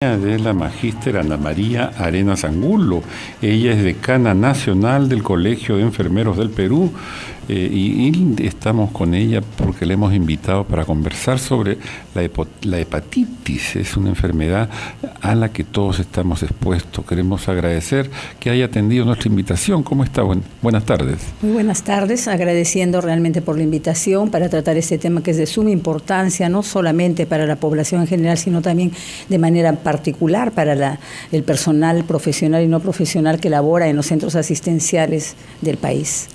De la magíster Ana María Arenas Angulo. Ella es decana nacional del Colegio de Enfermeros del Perú y estamos con ella porque le hemos invitado para conversar sobre la hepatitis. Es una enfermedad a la que todos estamos expuestos. Queremos agradecer que haya atendido nuestra invitación. ¿Cómo está? Buenas tardes. Muy buenas tardes, agradeciendo realmente por la invitación para tratar este tema que es de suma importancia, no solamente para la población en general, sino también de manera particular para el personal profesional y no profesional que labora en los centros asistenciales del país.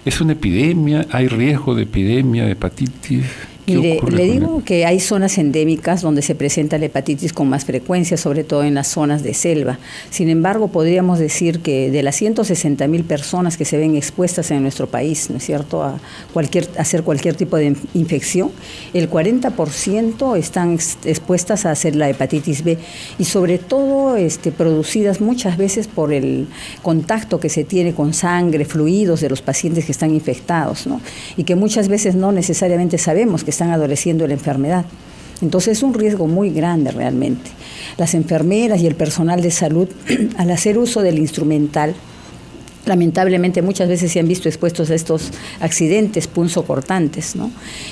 ¿Es una epidemia? ¿Hay riesgo de epidemia de hepatitis? Mire, le digo que hay zonas endémicas donde se presenta la hepatitis con más frecuencia, sobre todo en las zonas de selva. Sin embargo, podríamos decir que de las 160.000 personas que se ven expuestas en nuestro país, ¿no es cierto?, a hacer cualquier tipo de infección, el 40% están expuestas a hacer la hepatitis B y sobre todo producidas muchas veces por el contacto que se tiene con sangre, fluidos de los pacientes que están infectados, ¿no? Y que muchas veces no necesariamente sabemos que están adoleciendo la enfermedad. Entonces es un riesgo muy grande realmente. Las enfermeras y el personal de salud, al hacer uso del instrumental, lamentablemente muchas veces se han visto expuestos a estos accidentes punzocortantes, ¿no?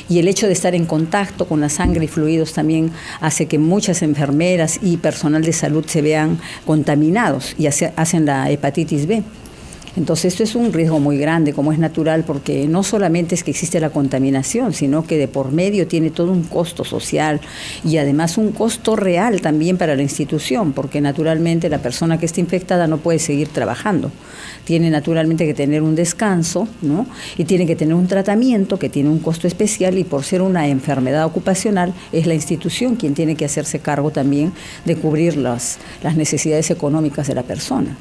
Y el hecho de estar en contacto con la sangre y fluidos también hace que muchas enfermeras y personal de salud se vean contaminados y hacen la hepatitis B. Entonces esto es un riesgo muy grande, como es natural, porque no solamente es que existe la contaminación, sino que de por medio tiene todo un costo social y además un costo real también para la institución, porque naturalmente la persona que está infectada no puede seguir trabajando. Tiene naturalmente que tener un descanso, ¿no? Y tiene que tener un tratamiento que tiene un costo especial, y por ser una enfermedad ocupacional es la institución quien tiene que hacerse cargo también de cubrir las necesidades económicas de la persona.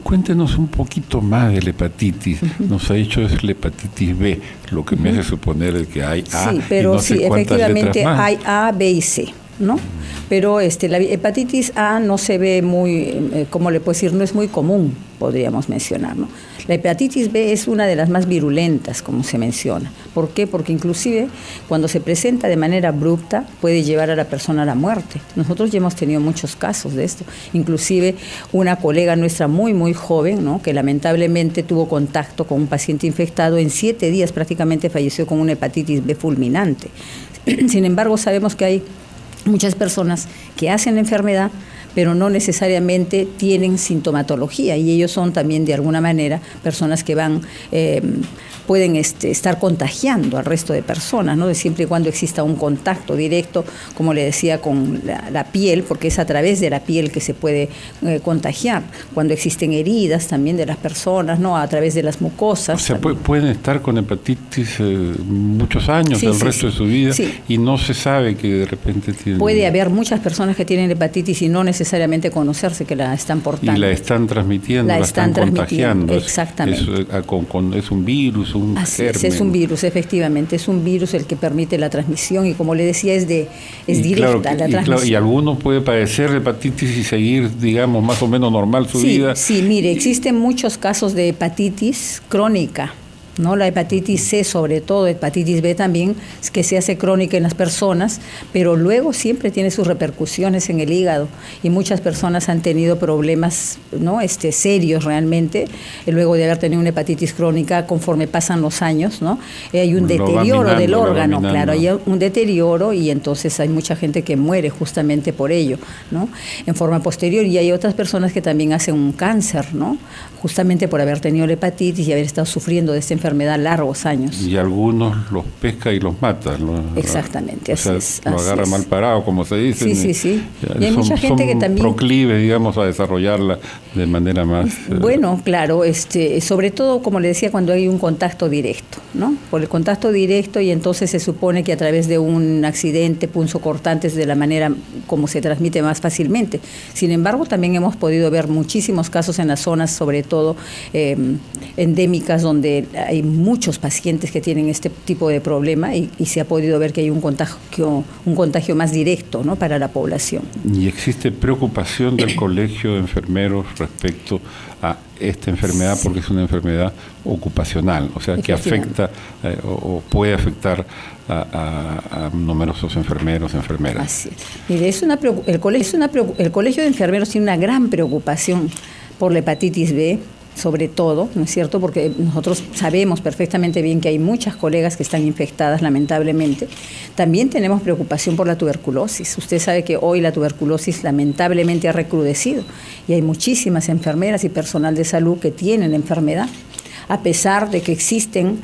Cuéntenos un poquito más de la hepatitis. Nos ha dicho es la hepatitis B, lo que me hace suponer que hay A. Sí, pero y no sé sí, efectivamente hay A, B y C, ¿no? Pero la hepatitis A no se ve muy, ¿cómo le puedo decir? No es muy común, podríamos mencionar, ¿no? La hepatitis B es una de las más virulentas, como se menciona. ¿Por qué? Porque inclusive cuando se presenta de manera abrupta puede llevar a la persona a la muerte. Nosotros ya hemos tenido muchos casos de esto. Inclusive una colega nuestra muy, muy joven, ¿no?, que lamentablemente tuvo contacto con un paciente infectado, en 7 días prácticamente falleció con una hepatitis B fulminante. Sin embargo, sabemos que hay muchas personas que hacen la enfermedad, pero no necesariamente tienen sintomatología, y ellos son también de alguna manera personas que pueden estar contagiando al resto de personas, ¿no? De siempre y cuando exista un contacto directo, como le decía, con la piel, porque es a través de la piel que se puede contagiar. Cuando existen heridas también de las personas, ¿no?, a través de las mucosas. O sea, pueden estar con hepatitis muchos años, el resto de su vida, y no se sabe que de repente tienen... Puede haber muchas personas que tienen hepatitis y no necesariamente conocerse que la están portando. Y la están transmitiendo, la están contagiando. Exactamente. Es un virus, un germen. Es un virus, efectivamente. Es un virus el que permite la transmisión, y como le decía, es directa la transmisión. Y alguno puede padecer hepatitis y seguir, digamos, más o menos normal su vida. Sí, mire, existen muchos casos de hepatitis crónica, ¿no? La hepatitis C, sobre todo, hepatitis B también, que se hace crónica en las personas, pero luego siempre tiene sus repercusiones en el hígado, y muchas personas han tenido problemas, ¿no?, serios realmente, luego de haber tenido una hepatitis crónica. Conforme pasan los años, ¿no?, hay un deterioro del órgano, claro, hay un deterioro, y entonces hay mucha gente que muere justamente por ello, ¿no?, en forma posterior, y hay otras personas que también hacen un cáncer, ¿no?, justamente por haber tenido la hepatitis y haber estado sufriendo de esta enfermedad largos años. Y algunos los pesca y los mata. Exactamente, así es. Lo agarra mal parado, como se dice. Sí. Y hay mucha gente que también... proclive, digamos, a desarrollarla de manera más... Bueno, claro, sobre todo, como le decía, cuando hay un contacto directo, ¿no? Por el contacto directo, y entonces se supone que a través de un accidente punzocortante es de la manera como se transmite más fácilmente. Sin embargo, también hemos podido ver muchísimos casos en las zonas, sobre todo endémicas, donde hay muchos pacientes que tienen este tipo de problema y se ha podido ver que hay un contagio más directo, ¿no?, para la población. ¿Y existe preocupación del Colegio de Enfermeros respecto a esta enfermedad, porque es una enfermedad ocupacional, o sea, que afecta o puede afectar a numerosos enfermeros, enfermeras? Así es. Mire, el Colegio de Enfermeros tiene una gran preocupación por la hepatitis B, sobre todo, ¿no es cierto?, porque nosotros sabemos perfectamente bien que hay muchas colegas que están infectadas, lamentablemente. También tenemos preocupación por la tuberculosis. Usted sabe que hoy la tuberculosis lamentablemente ha recrudecido y hay muchísimas enfermeras y personal de salud que tienen enfermedad, a pesar de que existen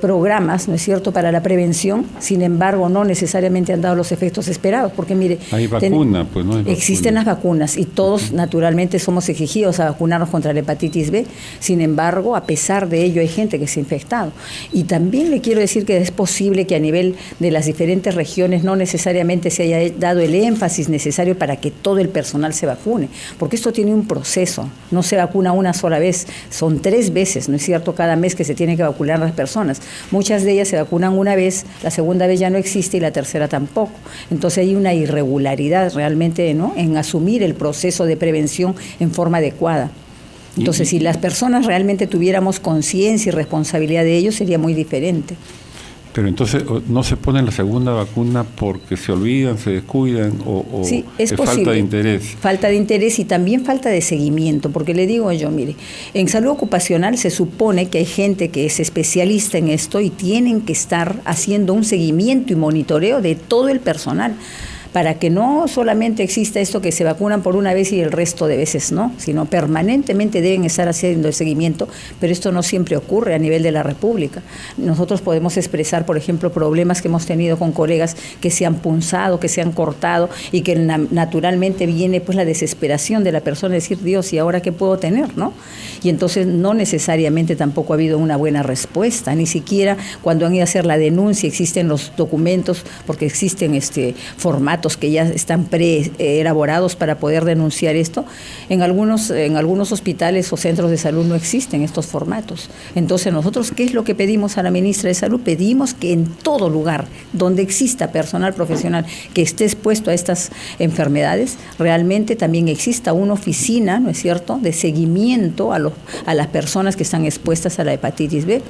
programas, ¿no es cierto?, para la prevención. Sin embargo, no necesariamente han dado los efectos esperados, porque mire, hay vacuna, pues no hay vacuna. Existen las vacunas y todos naturalmente somos exigidos a vacunarnos contra la hepatitis B. Sin embargo, a pesar de ello hay gente que se ha infectado. Y también le quiero decir que es posible que a nivel de las diferentes regiones no necesariamente se haya dado el énfasis necesario para que todo el personal se vacune, porque esto tiene un proceso, no se vacuna una sola vez, son 3 veces, ¿no es cierto?, cada mes que se tiene que vacunar a las personas. Muchas de ellas se vacunan una vez, la segunda vez ya no existe y la tercera tampoco. Entonces hay una irregularidad realmente, ¿no?, en asumir el proceso de prevención en forma adecuada. Entonces, si las personas realmente tuviéramos conciencia y responsabilidad de ello, sería muy diferente. Pero entonces no se ponen la segunda vacuna porque se olvidan, se descuidan o sí, es falta de interés. Falta de interés y también falta de seguimiento, porque le digo yo, mire, en salud ocupacional se supone que hay gente que es especialista en esto y tienen que estar haciendo un seguimiento y monitoreo de todo el personal, para que no solamente exista esto que se vacunan por una vez y el resto de veces no, sino permanentemente deben estar haciendo el seguimiento, pero esto no siempre ocurre a nivel de la República. Nosotros podemos expresar, por ejemplo, problemas que hemos tenido con colegas que se han punzado, que se han cortado y que naturalmente viene pues la desesperación de la persona, decir, Dios, ¿y ahora qué puedo tener?, ¿no? Y entonces no necesariamente tampoco ha habido una buena respuesta, ni siquiera cuando han ido a hacer la denuncia existen los documentos, porque existen formatos que ya están elaborados para poder denunciar esto. En algunos hospitales o centros de salud no existen estos formatos. Entonces nosotros, ¿qué es lo que pedimos a la ministra de Salud? Pedimos que en todo lugar donde exista personal profesional que esté expuesto a estas enfermedades, realmente también exista una oficina, ¿no es cierto?, de seguimiento a las personas que están expuestas a la hepatitis B.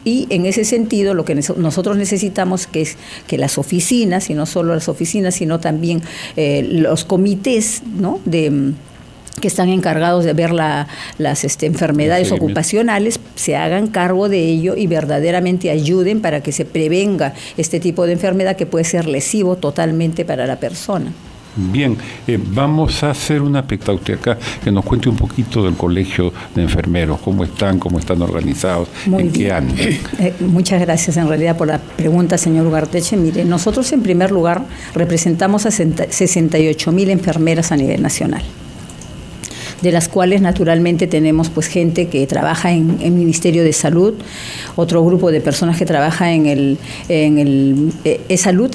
Y en ese sentido lo que nosotros necesitamos que es que las oficinas, y no solo las oficinas, sino también los comités, ¿no?, que están encargados de ver las enfermedades ocupacionales, se hagan cargo de ello y verdaderamente ayuden para que se prevenga este tipo de enfermedad que puede ser lesivo totalmente para la persona. Bien, vamos a hacer una usted acá que nos cuente un poquito del Colegio de Enfermeros, cómo están organizados, en qué andan. Muchas gracias en realidad por la pregunta, señor Ugarteche. Mire, nosotros en primer lugar representamos a 68,000 enfermeras a nivel nacional, de las cuales naturalmente tenemos pues gente que trabaja en el Ministerio de Salud, otro grupo de personas que trabaja en E-Salud,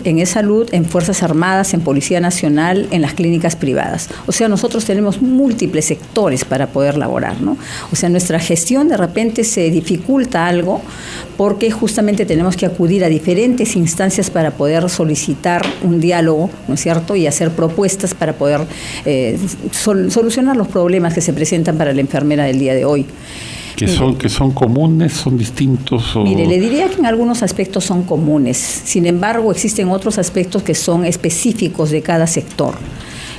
en Fuerzas Armadas, en Policía Nacional, en las clínicas privadas. O sea, nosotros tenemos múltiples sectores para poder laborar, ¿no? O sea, nuestra gestión de repente se dificulta algo porque justamente tenemos que acudir a diferentes instancias para poder solicitar un diálogo, ¿no es cierto?, y hacer propuestas para poder solucionar los problemas que se presentan para la enfermera del día de hoy. ¿Que son comunes, son distintos? Mire, le diría que en algunos aspectos son comunes, sin embargo existen otros aspectos que son específicos de cada sector.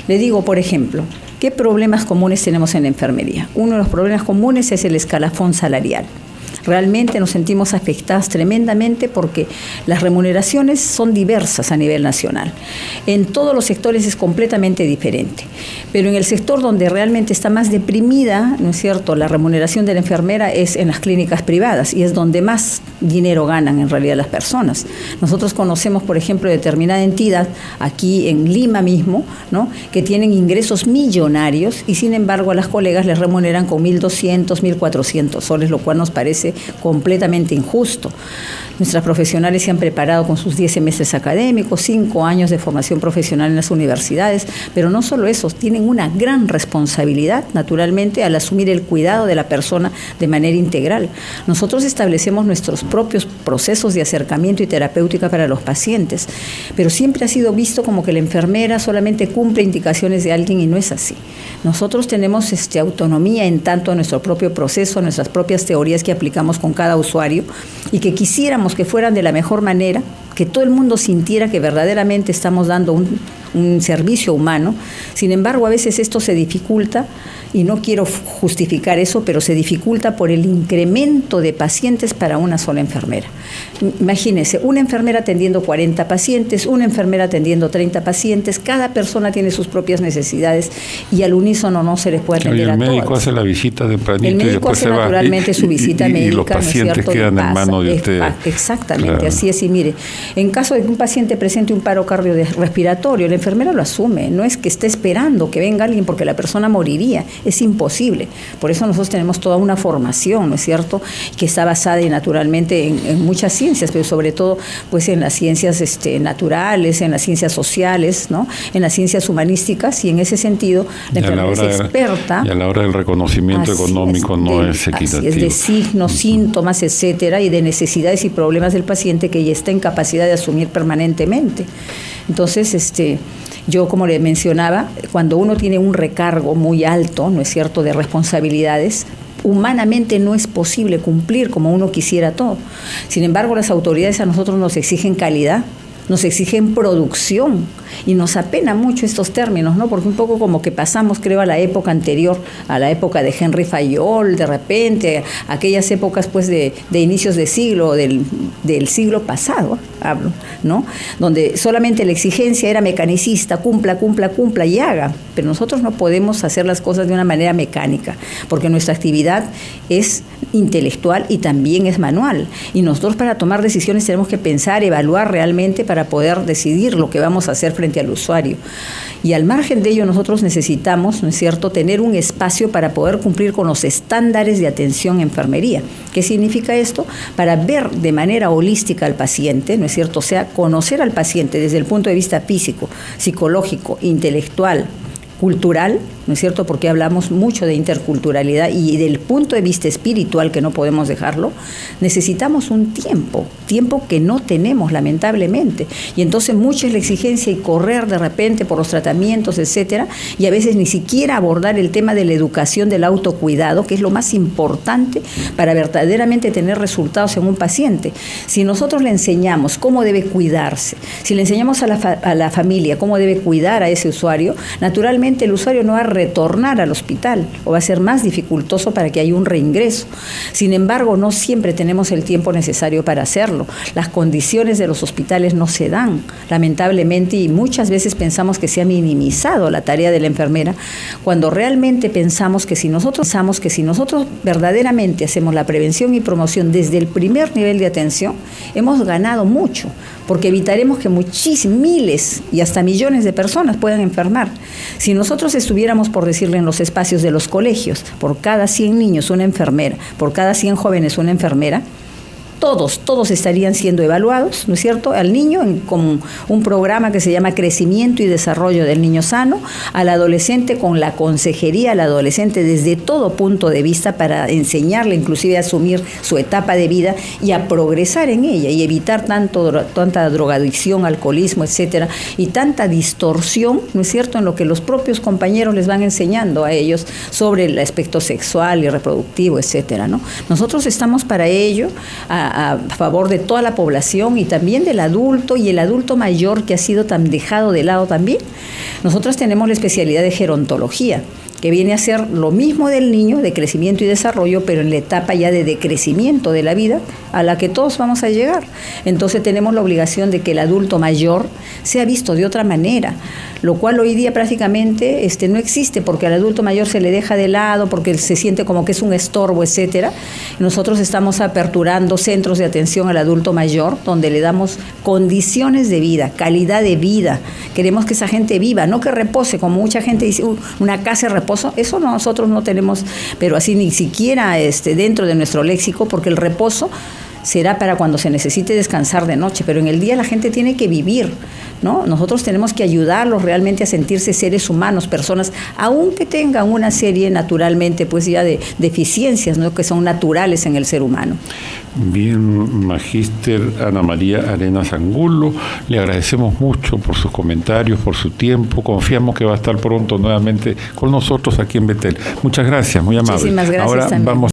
Le digo, por ejemplo, ¿qué problemas comunes tenemos en la enfermería? Uno de los problemas comunes es el escalafón salarial. Realmente nos sentimos afectadas tremendamente porque las remuneraciones son diversas a nivel nacional. En todos los sectores es completamente diferente, pero en el sector donde realmente está más deprimida, ¿no es cierto?, la remuneración de la enfermera es en las clínicas privadas y es donde más dinero ganan en realidad las personas. Nosotros conocemos, por ejemplo, determinada entidad aquí en Lima mismo, ¿no?, que tienen ingresos millonarios y sin embargo a las colegas les remuneran con 1.200, 1.400 soles, lo cual nos parece completamente injusto. Nuestras profesionales se han preparado con sus 10 semestres académicos, 5 años de formación profesional en las universidades, pero no solo eso, tienen una gran responsabilidad, naturalmente, al asumir el cuidado de la persona de manera integral. Nosotros establecemos nuestros propios procesos de acercamiento y terapéutica para los pacientes, pero siempre ha sido visto como que la enfermera solamente cumple indicaciones de alguien y no es así. Nosotros tenemos autonomía en tanto a nuestro propio proceso, a nuestras propias teorías que aplicamos con cada usuario y que quisiéramos que fueran de la mejor manera, que todo el mundo sintiera que verdaderamente estamos dando un servicio humano. Sin embargo, a veces esto se dificulta, y no quiero justificar eso, pero se dificulta por el incremento de pacientes para una sola enfermera. Imagínense, una enfermera atendiendo 40 pacientes, una enfermera atendiendo 30 pacientes, cada persona tiene sus propias necesidades y al unísono no se les puede atender a todas. El médico hace la visita tempranito y después se va. El médico hace naturalmente su visita médica. Y los pacientes quedan en manos de usted. Exactamente, claro. Así es. Y mire, en caso de que un paciente presente un paro cardiorrespiratorio, la enfermera lo asume, no es que esté esperando que venga alguien porque la persona moriría. Es imposible. Por eso nosotros tenemos toda una formación, ¿no es cierto?, que está basada naturalmente en muchas ciencias, pero sobre todo pues en las ciencias naturales, en las ciencias sociales, ¿no?, en las ciencias humanísticas, y en ese sentido la enfermera es experta. Y a la hora del reconocimiento económico no es equitativo. Es de signos, síntomas, etcétera, y de necesidades y problemas del paciente que ya está en capacidad de asumir permanentemente. Entonces, yo, como le mencionaba, cuando uno tiene un recargo muy alto, ¿no es cierto?, de responsabilidades, humanamente no es posible cumplir como uno quisiera todo. Sin embargo, las autoridades a nosotros nos exigen calidad, nos exigen producción, y nos apena mucho estos términos, ¿no? Porque un poco como que pasamos, creo, a la época anterior, a la época de Henry Fayol, de repente, aquellas épocas pues de inicios de siglo, del siglo pasado, hablo, ¿no?, donde solamente la exigencia era mecanicista, cumpla y haga, pero nosotros no podemos hacer las cosas de una manera mecánica, porque nuestra actividad es intelectual y también es manual, y nosotros para tomar decisiones tenemos que pensar, evaluar realmente para poder decidir lo que vamos a hacer frente al usuario. Y al margen de ello nosotros necesitamos, ¿no es cierto?, tener un espacio para poder cumplir con los estándares de atención en enfermería. ¿Qué significa esto? Para ver de manera holística al paciente, ¿no es cierto?, o sea, conocer al paciente desde el punto de vista físico, psicológico, intelectual, cultural, ¿no es cierto?, porque hablamos mucho de interculturalidad, y del punto de vista espiritual, que no podemos dejarlo, necesitamos un tiempo que no tenemos, lamentablemente, y entonces mucha es la exigencia y correr de repente por los tratamientos, etcétera, y a veces ni siquiera abordar el tema de la educación del autocuidado, que es lo más importante para verdaderamente tener resultados en un paciente. Si nosotros le enseñamos cómo debe cuidarse, si le enseñamos a la familia cómo debe cuidar a ese usuario, naturalmente el usuario no va a retornar al hospital, o va a ser más dificultoso para que haya un reingreso. Sin embargo, no siempre tenemos el tiempo necesario para hacerlo. Las condiciones de los hospitales no se dan, lamentablemente, y muchas veces pensamos que se ha minimizado la tarea de la enfermera, cuando realmente pensamos que si nosotros verdaderamente hacemos la prevención y promoción desde el primer nivel de atención, hemos ganado mucho, porque evitaremos que miles y hasta millones de personas puedan enfermar. Si nosotros estuviéramos, por decirle, en los espacios de los colegios, por cada 100 niños una enfermera, por cada 100 jóvenes una enfermera, todos estarían siendo evaluados, ¿no es cierto?, al niño con un programa que se llama Crecimiento y Desarrollo del Niño Sano, al adolescente con la consejería al adolescente desde todo punto de vista, para enseñarle inclusive a asumir su etapa de vida y a progresar en ella y evitar tanta drogadicción, alcoholismo, etcétera, y tanta distorsión, ¿no es cierto?, en lo que los propios compañeros les van enseñando a ellos sobre el aspecto sexual y reproductivo, etcétera, ¿no? Nosotros estamos para ello, a favor de toda la población y también del adulto y el adulto mayor, que ha sido tan dejado de lado también. Nosotros tenemos la especialidad de gerontología, que viene a ser lo mismo del niño, de crecimiento y desarrollo, pero en la etapa ya de decrecimiento de la vida, a la que todos vamos a llegar. Entonces tenemos la obligación de que el adulto mayor sea visto de otra manera, lo cual hoy día prácticamente no existe, porque al adulto mayor se le deja de lado, porque se siente como que es un estorbo, etcétera. Nosotros estamos aperturando centros centros de atención al adulto mayor, donde le damos condiciones de vida, calidad de vida. Queremos que esa gente viva, no que repose, como mucha gente dice, una casa de reposo. Eso nosotros no tenemos, pero así ni siquiera dentro de nuestro léxico, porque el reposo será para cuando se necesite descansar de noche, pero en el día la gente tiene que vivir, ¿no? Nosotros tenemos que ayudarlos realmente a sentirse seres humanos, personas, aunque tengan una serie naturalmente pues ya de deficiencias, ¿no?, que son naturales en el ser humano. Bien, Magíster Ana María Arenas Angulo, le agradecemos mucho por sus comentarios, por su tiempo. Confiamos que va a estar pronto nuevamente con nosotros aquí en Betel. Muchas gracias, muy amable. Muchísimas gracias. Ahora también. Vamos